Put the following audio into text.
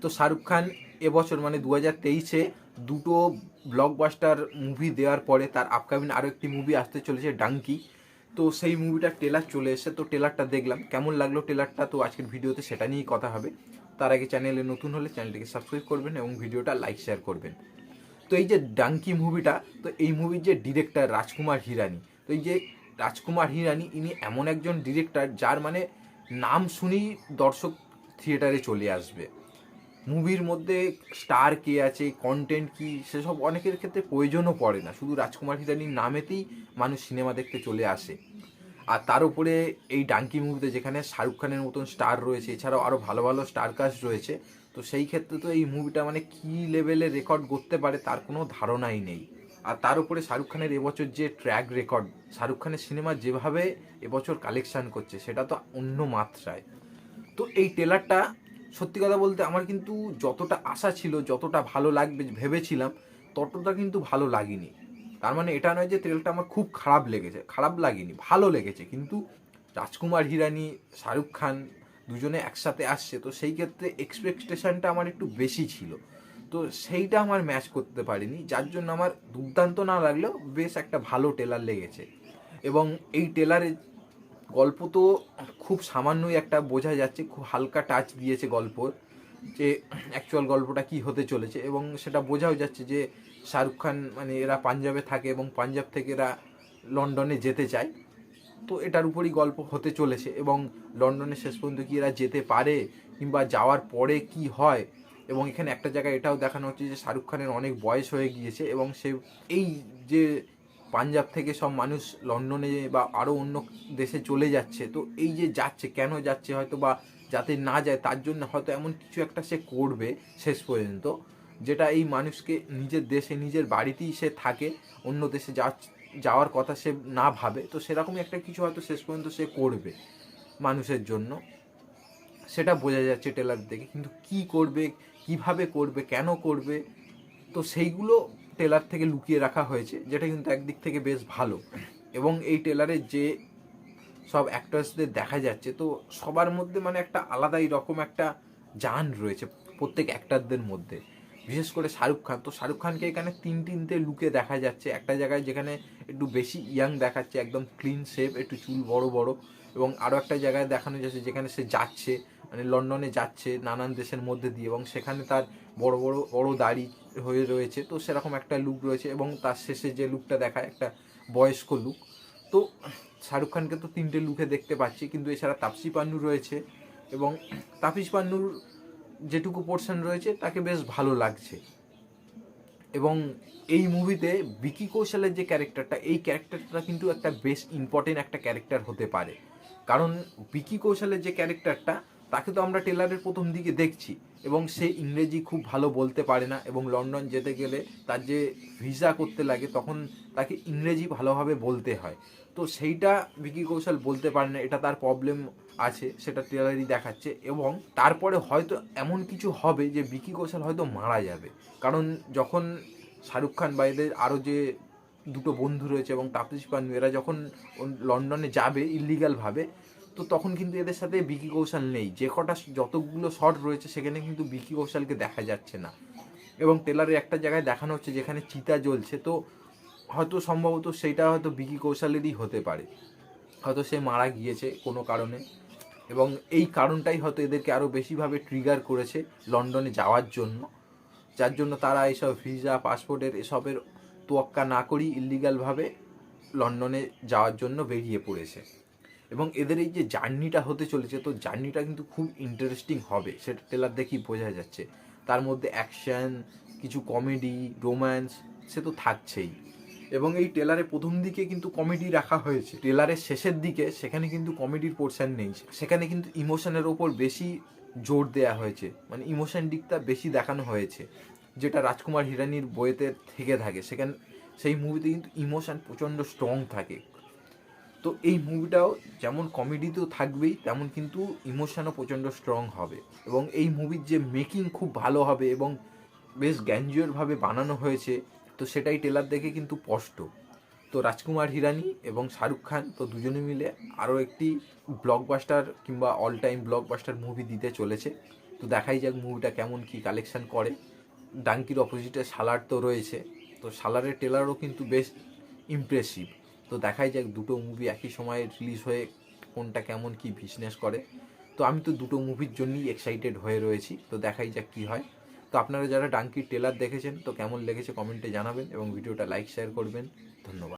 তো শাহরুখ খান এবছর মানে 2023-এ দুটো ব্লকবাস্টার মুভি দেওয়ার পরে তার আপকামিং আরও একটি মুভি আসতে চলেছে ডাঙ্কি। তো সেই মুভিটার ট্রেলার চলে এসেছে, তো ট্রেলারটা দেখলাম, কেমন লাগলো ট্রেলারটা, তো আজকের ভিডিওতে সেটা নিয়েই কথা হবে। তার আগে চ্যানেলে নতুন হলে চ্যানেলটিকে সাবস্ক্রাইব করবেন এবং ভিডিওটা লাইক শেয়ার করবেন। তো এই যে ডাঙ্কি মুভিটা, তো এই মুভির যে ডিরেক্টর রাজকুমার হিরানি, তো এই যে রাজকুমার হিরানি ইনি এমন একজন ডিরেক্টর যার মানে নাম শুনেই দর্শক থিয়েটারে চলে আসবে। মুভির মধ্যে স্টার কে আছে, কন্টেন্ট কি, সেসব অনেকের ক্ষেত্রে প্রয়োজনও পড়ে না, শুধু রাজকুমার হিরানির নামেতেই মানুষ সিনেমা দেখতে চলে আসে। আর তার উপরে এই ডাঙ্কি মুভিতে যেখানে শাহরুখ খানের মতন স্টার রয়েছে, এছাড়াও আরও ভালো ভালো স্টার কাস্ট রয়েছে, তো সেই ক্ষেত্রে তো এই মুভিটা মানে কী লেভেলে রেকর্ড করতে পারে তার কোনো ধারণাই নেই। আর তার উপরে শাহরুখ খানের এবছর যে ট্র্যাক রেকর্ড, শাহরুখ খানের সিনেমা যেভাবে এবছর কালেকশান করছে সেটা তো অন্য মাত্রায়। তো এই ট্রেলারটা সত্যি কথা বলতে আমার কিন্তু যতটা আশা ছিল, যতটা ভালো লাগবে ভেবেছিলাম, ততটা কিন্তু ভালো লাগেনি। তার মানে এটা নয় যে ট্রেলারটা আমার খুব খারাপ লেগেছে, খারাপ লাগেনি, ভালো লেগেছে। কিন্তু রাজকুমার হিরানি, শাহরুখ খান দুজনে একসাথে আসছে, তো সেই ক্ষেত্রে এক্সপেকটেশনটা আমার একটু বেশি ছিল, তো সেইটা আমার ম্যাচ করতে পারিনি, যার জন্য আমার দুর্দান্ত না লাগলেও বেশ একটা ভালো ট্রেলার লেগেছে। এবং এই ট্রেলারে গল্প তো খুব সামান্যই একটা বোঝা যাচ্ছে, খুব হালকা টাচ দিয়েছে গল্পর, যে অ্যাকচুয়াল গল্পটা কি হতে চলেছে, এবং সেটা বোঝাও যাচ্ছে যে শাহরুখ খান মানে এরা পাঞ্জাবে থাকে এবং পাঞ্জাব থেকে এরা লন্ডনে যেতে চায়, তো এটার উপরই গল্প হতে চলেছে। এবং লন্ডনে শেষ পর্যন্ত কি এরা যেতে পারে, কিংবা যাওয়ার পরে কি হয়। এবং এখানে একটা জায়গায় এটাও দেখানো হচ্ছে যে শাহরুখ খানের অনেক বয়স হয়ে গিয়েছে, এবং সে এই যে পাঞ্জাব থেকে সব মানুষ লন্ডনে বা আরও অন্য দেশে চলে যাচ্ছে, তো এই যে যাচ্ছে, কেন যাচ্ছে, হয়তো বা যাতে না যায় তার জন্য হয়তো এমন কিছু একটা সে করবে শেষ পর্যন্ত, যেটা এই মানুষকে নিজের দেশে নিজের বাড়িতেই সে থাকে, অন্য দেশে যাওয়ার কথা সে না ভাবে, তো সেরকমই একটা কিছু হয়তো শেষ পর্যন্ত সে করবে মানুষের জন্য, সেটা বোঝা যাচ্ছে ট্রেলার দেখে। কিন্তু কি করবে, কিভাবে করবে, কেন করবে, তো সেইগুলো ট্রেলার থেকে লুকিয়ে রাখা হয়েছে, যেটা কিন্তু একদিক থেকে বেশ ভালো। এবং এই ট্রেলারে যে সব অ্যাক্টার্সদের দেখা যাচ্ছে, তো সবার মধ্যে মানে একটা আলাদাই রকম একটা জান রয়েছে প্রত্যেক অ্যাক্টারদের মধ্যে। বিশেষ করে শাহরুখ খান, তো শাহরুখ খানকে এখানে তিনটে লুকে দেখা যাচ্ছে। একটা জায়গায় যেখানে একটু বেশি ইয়াং দেখাচ্ছে, একদম ক্লিন শেভ, একটু চুল বড় বড়। এবং আরও একটা জায়গায় দেখানো যাচ্ছে যেখানে সে যাচ্ছে, মানে লন্ডনে যাচ্ছে নানান দেশের মধ্যে দিয়ে, এবং সেখানে তার বড় বড় বড় দাড়ি হয়ে রয়েছে, তো সেরকম একটা লুক রয়েছে। এবং তার শেষে যে লুকটা দেখায় একটা বয়স্ক লুক। তো শাহরুখ খানকে তো তিনটে লুকে দেখতে পাচ্ছি, কিন্তু এছাড়া তাপসী পান্নু রয়েছে, এবং তাপসী পান্নুর যেটুকু পোর্শন রয়েছে তাকে বেশ ভালো লাগছে। এবং এই মুভিতে বিকি কৌশলের যে ক্যারেক্টারটা, এই ক্যারেক্টারটা কিন্তু একটা বেশ ইম্পর্টেন্ট একটা ক্যারেক্টার হতে পারে। কারণ বিকি কৌশলের যে ক্যারেক্টারটা, তাকে তো আমরা ট্রেলারের প্রথম দিকে দেখছি, এবং সে ইংরেজি খুব ভালো বলতে পারে না, এবং লন্ডন যেতে গেলে তার যে ভিসা করতে লাগে তখন তাকে ইংরেজি ভালোভাবে বলতে হয়। তো সেইটা বিকি কৌশল বলতে পারে না, এটা তার প্রবলেম আছে, সেটা ট্রেলারই দেখাচ্ছে। এবং তারপরে হয়তো এমন কিছু হবে যে বিকি কৌশল হয়তো মারা যাবে। কারণ যখন শাহরুখ খান বা এদের আরও যে দুটো বন্ধু রয়েছে এবং তাপসী পান্নু, এরা যখন লন্ডনে যাবে ইলিগালভাবে, তো তখন কিন্তু এদের সাথে বিকি কৌশল নেই। যে কটা যতগুলো শট রয়েছে সেখানে কিন্তু বিকি কৌশলকে দেখা যাচ্ছে না। এবং ট্রেলারে একটা জায়গায় দেখানো হচ্ছে যেখানে চিতা জ্বলছে, তো হয়তো সম্ভবত সেইটা হয়তো বিকি কৌশলেরই হতে পারে, হয়তো সে মারা গিয়েছে কোনো কারণে। এবং এই কারণটাই হয়তো এদেরকে আরও বেশিভাবে ট্রিগার করেছে লন্ডনে যাওয়ার জন্য, যার জন্য তারা এইসব ভিসা পাসপোর্টের এসবের তোয়াক্কা না করেই ইলিগালভাবে লন্ডনে যাওয়ার জন্য বেরিয়ে পড়েছে। এবং এদের এই যে জার্নিটা হতে চলেছে, তো জার্নিটা কিন্তু খুব ইন্টারেস্টিং হবে, সেটা ট্রেলার দেখেই বোঝা যাচ্ছে। তার মধ্যে অ্যাকশন, কিছু কমেডি, রোম্যান্স, সে তো থাকছেই। এবং এই ট্রেলারে প্রথম দিকে কিন্তু কমেডি রাখা হয়েছে, ট্রেলারের শেষের দিকে সেখানে কিন্তু কমেডির পোর্শন নেই, সেখানে কিন্তু ইমোশনের ওপর বেশি জোর দেওয়া হয়েছে, মানে ইমোশন দিকটা বেশি দেখানো হয়েছে, যেটা রাজকুমার হিরানির বইয়েতে থেকে থাকে। সেখানে সেই মুভিতে কিন্তু ইমোশন প্রচণ্ড স্ট্রং থাকে। তো এই মুভিটাও যেমন কমেডি তো থাকবেই, তেমন কিন্তু ইমোশনও প্রচণ্ড স্ট্রং হবে। এবং এই মুভির যে মেকিং খুব ভালো হবে এবং বেশ গ্র্যান্ডিওরভাবে বানানো হয়েছে, তো সেটাই ট্রেলার দেখে কিন্তু স্পষ্ট। তো রাজকুমার হিরানি এবং শাহরুখ খান তো দুজনে মিলে আরও একটি ব্লকবাস্টার কিংবা অল টাইম ব্লকবাস্টার মুভি দিতে চলেছে, তো দেখাই যাক মুভিটা কেমন কি কালেকশন করে। ডাঙ্কির অপোজিটে সালার তো রয়েছে, তো সালারের ট্রেলারও কিন্তু বেশ ইমপ্রেসিভ। তো দেখাই যাক দুটো মুভি একই সময়ে রিলিজ হয়ে কোনটা কেমন কি বিজনেস করে। তো আমি তো দুটো মুভির জন্যই এক্সাইটেড হয়ে রয়েছি, তো দেখাই যাক কী হয়। তো আপনারা যারা ডাঙ্কির ট্রেলার দেখেছেন তো কেমন লেগেছে কমেন্টে জানাবেন এবং ভিডিওটা লাইক শেয়ার করবেন। ধন্যবাদ।